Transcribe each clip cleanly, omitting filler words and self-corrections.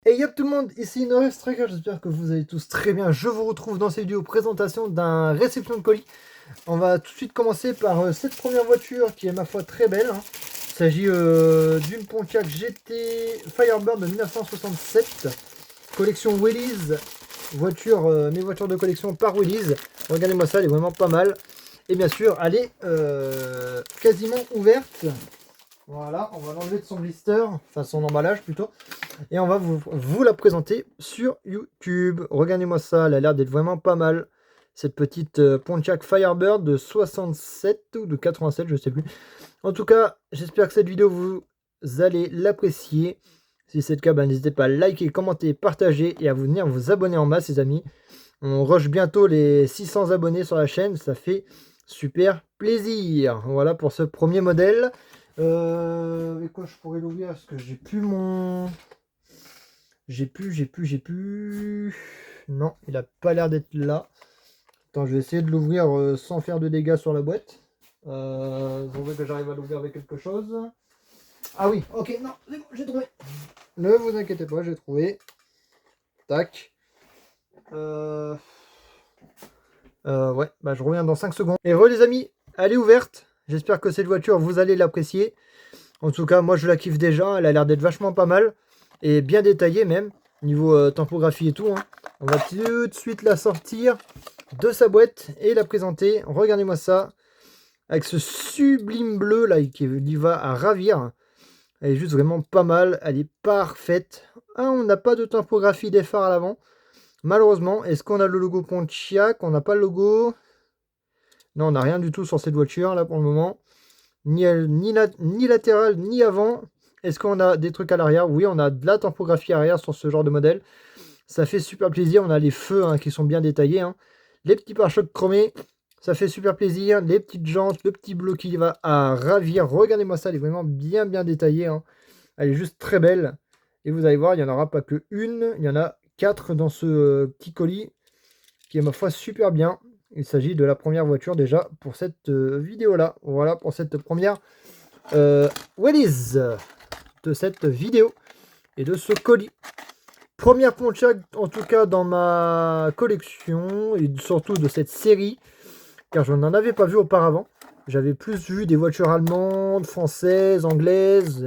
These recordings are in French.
Hey yop tout le monde, ici Norris Striker, j'espère que vous allez tous très bien. Je vous retrouve dans cette vidéo présentation d'un réception de colis. On va tout de suite commencer par cette première voiture qui est ma foi très belle. Il s'agit d'une Pontiac GT Firebird de 1967, collection Willys, mes voitures de collection par Willys. Regardez-moi ça, elle est vraiment pas mal. Et bien sûr, elle est quasiment ouverte. Voilà, on va l'enlever de son blister, enfin son emballage plutôt. Et on va vous la présenter sur YouTube. Regardez-moi ça, elle a l'air d'être vraiment pas mal. Cette petite Pontiac Firebird de 67 ou de 87, je sais plus. En tout cas, j'espère que cette vidéo, vous allez l'apprécier. Si c'est le cas, n'hésitez pas à liker, commenter, partager et à venir vous abonner en masse, les amis. On rush bientôt les 600 abonnés sur la chaîne, ça fait super plaisir. Voilà pour ce premier modèle. Et quoi, je pourrais l'ouvrir parce que j'ai plus mon... J'ai plus. Non, il a pas l'air d'être là. Attends, je vais essayer de l'ouvrir sans faire de dégâts sur la boîte. Vous voulez que j'arrive à l'ouvrir avec quelque chose. Ah oui, ok, non, c'est bon, j'ai trouvé. Ne vous inquiétez pas, j'ai trouvé. Tac. Ouais, bah je reviens dans 5 secondes. Et les amis, elle est ouverte. J'espère que cette voiture, vous allez l'apprécier. En tout cas, moi je la kiffe déjà. Elle a l'air d'être vachement pas mal. Et bien détaillée même. Niveau typographie et tout. Hein. On va tout de suite la sortir de sa boîte et la présenter. Regardez-moi ça. Avec ce sublime bleu là qui va à ravir. Elle est juste vraiment pas mal. Elle est parfaite. Ah, on n'a pas de typographie des phares à l'avant. Malheureusement, est-ce qu'on a le logo Pontiac? On n'a pas le logo. Non, on n'a rien du tout sur cette voiture là pour le moment. Ni latéral, ni avant. Est-ce qu'on a des trucs à l'arrière? Oui, on a de la typographie arrière sur ce genre de modèle. Ça fait super plaisir. On a les feux hein, qui sont bien détaillés. Hein. Les petits pare-chocs chromés. Ça fait super plaisir. Les petites jantes, le petit bleu qui va à ravir. Regardez-moi ça, elle est vraiment bien détaillée. Hein. Elle est juste très belle. Et vous allez voir, il n'y en aura pas que une. Il y en a 4 dans ce petit colis qui est ma foi super bien. Il s'agit de la première voiture déjà pour cette vidéo là. Voilà pour cette première Willys de cette vidéo et de ce colis. Première Pontiac en tout cas dans ma collection et surtout de cette série car je n'en avais pas vu auparavant. J'avais plus vu des voitures allemandes, françaises, anglaises.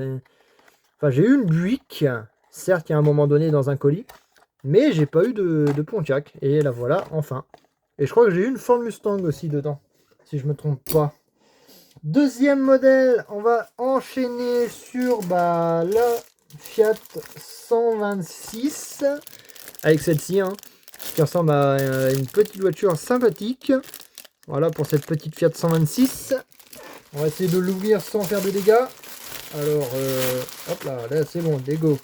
Enfin j'ai eu une Buick, certes il y a un moment donné dans un colis, mais j'ai pas eu de Pontiac et la voilà enfin. Et je crois que j'ai eu une Ford Mustang aussi dedans, si je me trompe pas. Deuxième modèle, on va enchaîner sur la Fiat 126 avec celle-ci, hein, qui ressemble à une petite voiture sympathique. Voilà pour cette petite Fiat 126. On va essayer de l'ouvrir sans faire de dégâts. Alors, hop là c'est bon, des go.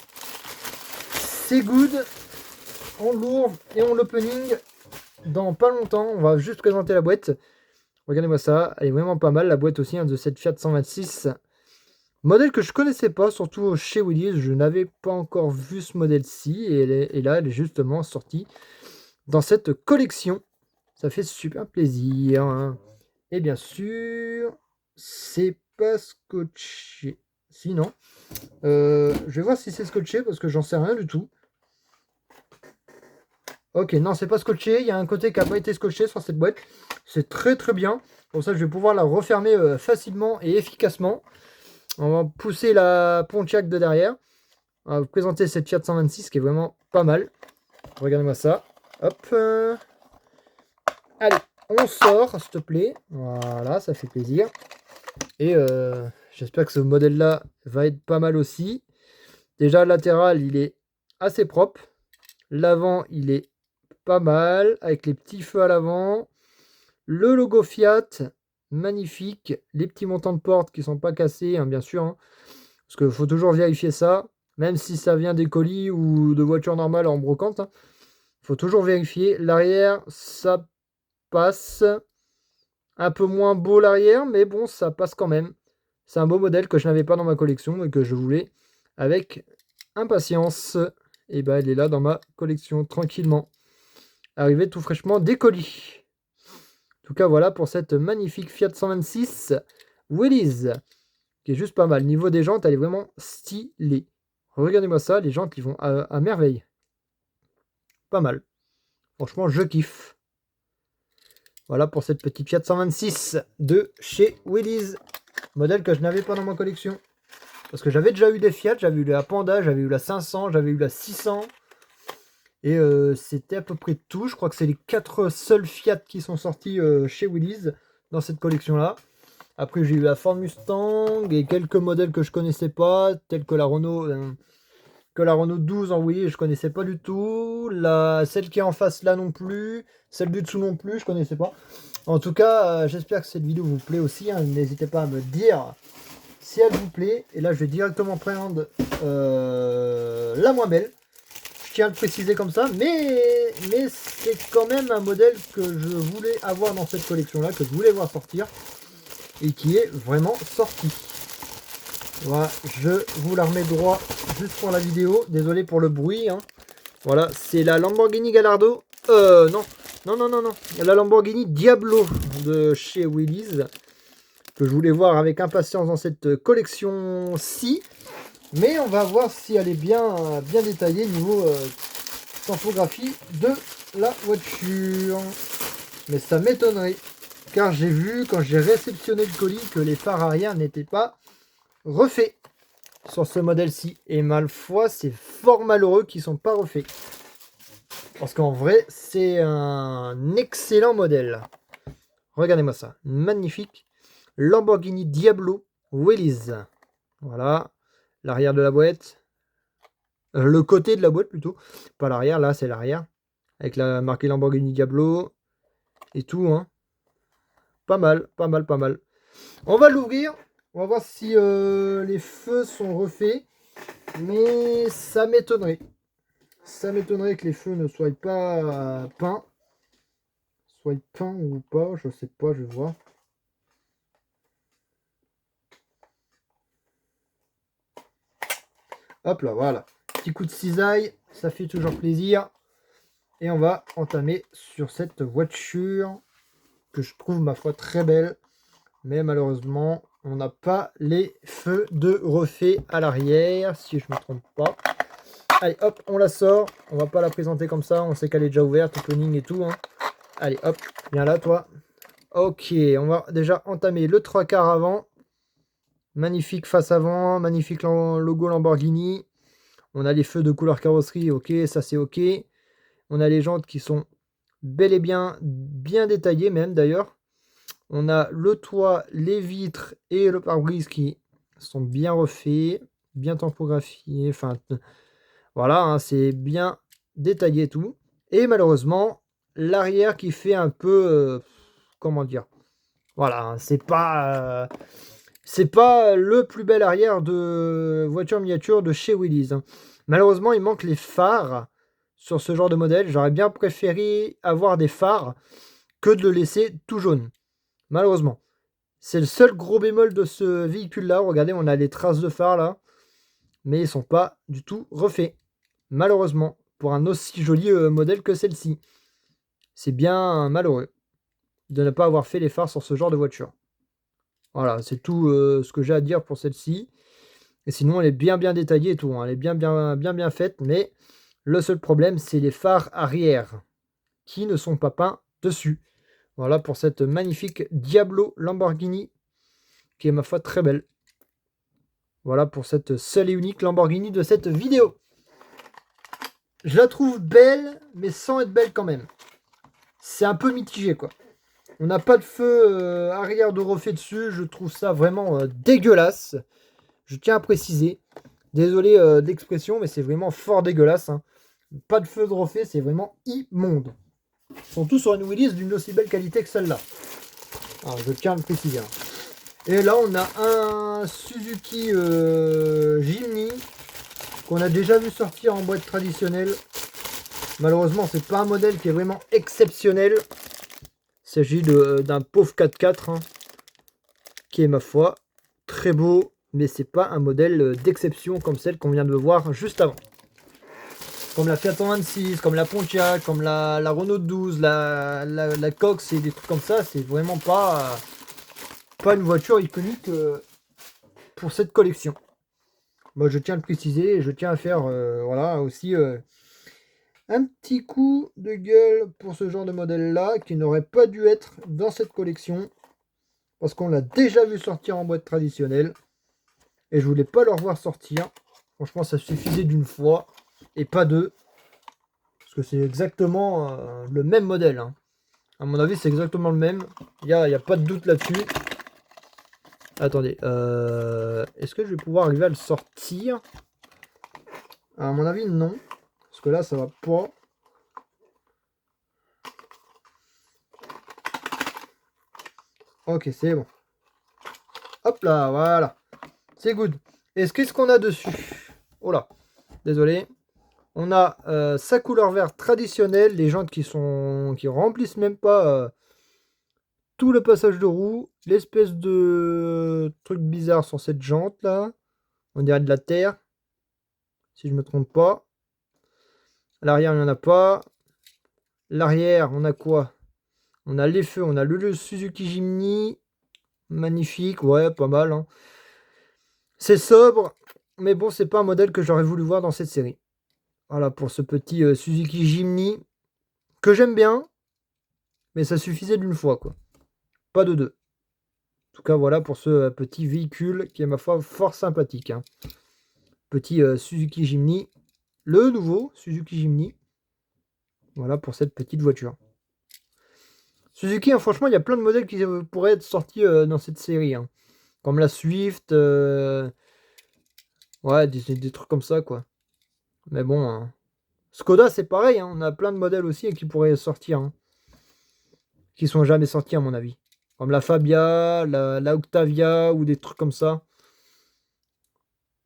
C'est good. On l'ouvre et on l'opening dans pas longtemps. On va juste présenter la boîte. Regardez-moi ça, elle est vraiment pas mal, la boîte aussi hein, de cette Fiat 126. Modèle que je connaissais pas, surtout chez Willys, je n'avais pas encore vu ce modèle-ci, et là, elle est justement sortie dans cette collection. Ça fait super plaisir. Hein. Et bien sûr, c'est pas scotché. Sinon, je vais voir si c'est scotché, parce que j'en sais rien du tout. Ok, non, c'est pas scotché. Il y a un côté qui n'a pas été scotché sur cette boîte. C'est très bien. Pour ça, je vais pouvoir la refermer facilement et efficacement. On va pousser la Pontiac de derrière. On va vous présenter cette Fiat 126 qui est vraiment pas mal. Regardez-moi ça. Hop. Allez, on sort, s'il te plaît. Voilà, ça fait plaisir. Et j'espère que ce modèle-là va être pas mal aussi. Déjà, le latéral, il est assez propre. L'avant, il est pas mal, avec les petits feux à l'avant. Le logo Fiat, magnifique. Les petits montants de porte qui sont pas cassés, hein, bien sûr. Hein, parce qu'il faut toujours vérifier ça. Même si ça vient des colis ou de voitures normales en brocante. Hein, faut toujours vérifier. L'arrière, ça passe. Un peu moins beau l'arrière, mais bon, ça passe quand même. C'est un beau modèle que je n'avais pas dans ma collection et que je voulais avec impatience. Et bah, elle est là dans ma collection, tranquillement. Arrivé tout fraîchement des colis. En tout cas, voilà pour cette magnifique Fiat 126 Willys, qui est juste pas mal. Niveau des jantes, elle est vraiment stylée. Regardez-moi ça, les jantes, ils vont à merveille. Pas mal. Franchement, je kiffe. Voilà pour cette petite Fiat 126 de chez Willys. Modèle que je n'avais pas dans ma collection. Parce que j'avais déjà eu des Fiat, j'avais eu la Panda, j'avais eu la 500, j'avais eu la 600. Et c'était à peu près tout. Je crois que c'est les 4 seuls Fiat qui sont sortis chez Willys dans cette collection-là. Après, j'ai eu la Ford Mustang et quelques modèles que je connaissais pas, tels que la Renault 12 en Willys, je connaissais pas du tout. Celle qui est en face là non plus. Celle du dessous non plus, je connaissais pas. En tout cas, j'espère que cette vidéo vous plaît aussi. Hein. N'hésitez pas à me dire si elle vous plaît. Et là, je vais directement prendre la moins belle. Je tiens à le préciser comme ça. Mais c'est quand même un modèle que je voulais avoir dans cette collection-là, que je voulais voir sortir. Et qui est vraiment sorti. Voilà, je vous la remets droit juste pour la vidéo. Désolé pour le bruit. Hein. Voilà, c'est la Lamborghini Gallardo. Non. La Lamborghini Diablo de chez Willys. Que je voulais voir avec impatience dans cette collection-ci. Mais on va voir si elle est bien détaillée niveau typographie de la voiture. Mais ça m'étonnerait. Car j'ai vu, quand j'ai réceptionné le colis, que les phares arrière n'étaient pas refaits sur ce modèle-ci. Et malfois, c'est fort malheureux qu'ils ne sont pas refaits. Parce qu'en vrai, c'est un excellent modèle. Regardez-moi ça. Magnifique. Lamborghini Diablo Willys. Voilà. L'arrière de la boîte. Le côté de la boîte plutôt. Pas l'arrière, là c'est l'arrière. Avec la marquée Lamborghini Diablo. Et tout, hein. Pas mal. On va l'ouvrir. On va voir si les feux sont refaits. Mais ça m'étonnerait. Ça m'étonnerait que les feux ne soient pas peints. Soient peints ou pas, je sais pas, je vais voir. Hop là, voilà. Petit coup de cisaille, ça fait toujours plaisir. Et on va entamer sur cette voiture que je trouve, ma foi, très belle. Mais malheureusement, on n'a pas les feux de refait à l'arrière, si je ne me trompe pas. Allez, hop, on la sort. On va pas la présenter comme ça. On sait qu'elle est déjà ouverte, opening et tout. Hein. Allez, hop, viens là, toi. Ok, on va déjà entamer le 3/4 avant. Magnifique face avant, magnifique logo Lamborghini. On a les feux de couleur carrosserie, ok, ça c'est ok. On a les jantes qui sont bel et bien détaillées même d'ailleurs. On a le toit, les vitres et le pare-brise qui sont bien refaits, bien typographiés. Enfin, voilà, hein, c'est bien détaillé tout. Et malheureusement, l'arrière qui fait un peu... comment dire? Voilà, hein, c'est pas le plus bel arrière de voiture miniature de chez Willys. Hein. Malheureusement, il manque les phares sur ce genre de modèle. J'aurais bien préféré avoir des phares que de le laisser tout jaune. Malheureusement. C'est le seul gros bémol de ce véhicule-là. Regardez, on a les traces de phares là. Mais ils ne sont pas du tout refaits. Malheureusement. Pour un aussi joli modèle que celle-ci. C'est bien malheureux de ne pas avoir fait les phares sur ce genre de voiture. Voilà, c'est tout ce que j'ai à dire pour celle-ci. Et sinon, elle est bien détaillée et tout. Hein. Elle est bien faite. Mais le seul problème, c'est les phares arrière qui ne sont pas peints dessus. Voilà pour cette magnifique Diablo Lamborghini qui est, ma foi, très belle. Voilà pour cette seule et unique Lamborghini de cette vidéo. Je la trouve belle, mais sans être belle quand même. C'est un peu mitigé, quoi. On n'a pas de feu arrière de refait dessus. Je trouve ça vraiment dégueulasse. Je tiens à préciser. Désolé de l'expression, mais c'est vraiment fort dégueulasse. Hein. Pas de feu de refait, c'est vraiment immonde. Ils sont tous sur une Willys d'une aussi belle qualité que celle-là. Je tiens à le préciser. Hein. Et là, on a un Suzuki Jimny qu'on a déjà vu sortir en boîte traditionnelle. Malheureusement, c'est pas un modèle qui est vraiment exceptionnel. Il s'agit d'un pauvre 4x4 hein, qui est, ma foi, très beau, mais c'est pas un modèle d'exception comme celle qu'on vient de voir juste avant. Comme la Fiat 126, comme la Pontiac, comme la Renault 12, la Cox et des trucs comme ça, c'est vraiment pas une voiture iconique pour cette collection. Moi, je tiens à le préciser et je tiens à faire voilà, aussi un petit coup de gueule pour ce genre de modèle-là qui n'aurait pas dû être dans cette collection parce qu'on l'a déjà vu sortir en boîte traditionnelle et je voulais pas le revoir sortir. Franchement, ça suffisait d'une fois et pas deux parce que c'est exactement le même modèle. Hein. À mon avis, c'est exactement le même. Il y a pas de doute là-dessus. Attendez, est-ce que je vais pouvoir arriver à le sortir? À mon avis, non. Parce que là, ça va pas. Ok, c'est bon. Hop là, voilà. C'est good. Et qu'est-ce qu'on a dessus? Oh là, désolé. On a sa couleur vert traditionnelle. Les jantes qui remplissent même pas tout le passage de roue. L'espèce de truc bizarre sur cette jante là. On dirait de la terre. Si je me trompe pas. À l'arrière, il n'y en a pas. L'arrière, on a quoi? On a les feux, on a le Suzuki Jimny. Magnifique, ouais, pas mal. Hein. C'est sobre, mais bon, c'est pas un modèle que j'aurais voulu voir dans cette série. Voilà pour ce petit Suzuki Jimny que j'aime bien, mais ça suffisait d'une fois, quoi. Pas de deux. En tout cas, voilà pour ce petit véhicule qui est, ma foi, fort sympathique. Hein. Petit Suzuki Jimny, le nouveau Suzuki Jimny. Voilà pour cette petite voiture. Suzuki, hein, franchement, il y a plein de modèles qui pourraient être sortis dans cette série. Hein. Comme la Swift, ouais, des trucs comme ça, quoi. Mais bon, hein. Skoda, c'est pareil, hein. On a plein de modèles aussi qui pourraient sortir, hein. Qui sont jamais sortis, à mon avis. Comme la Fabia, la Octavia, ou des trucs comme ça.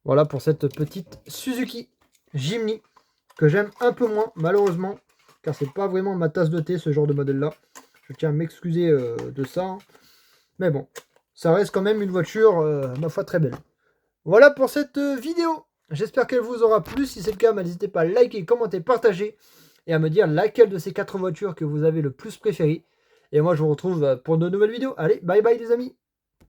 Voilà pour cette petite Suzuki Jimny, que j'aime un peu moins, malheureusement, car c'est pas vraiment ma tasse de thé, ce genre de modèle-là. Je tiens à m'excuser de ça. Hein. Mais bon, ça reste quand même une voiture, ma foi, très belle. Voilà pour cette vidéo. J'espère qu'elle vous aura plu. Si c'est le cas, n'hésitez pas à liker, commenter, partager et à me dire laquelle de ces 4 voitures que vous avez le plus préférée. Et moi, je vous retrouve pour de nouvelles vidéos. Allez, bye bye les amis.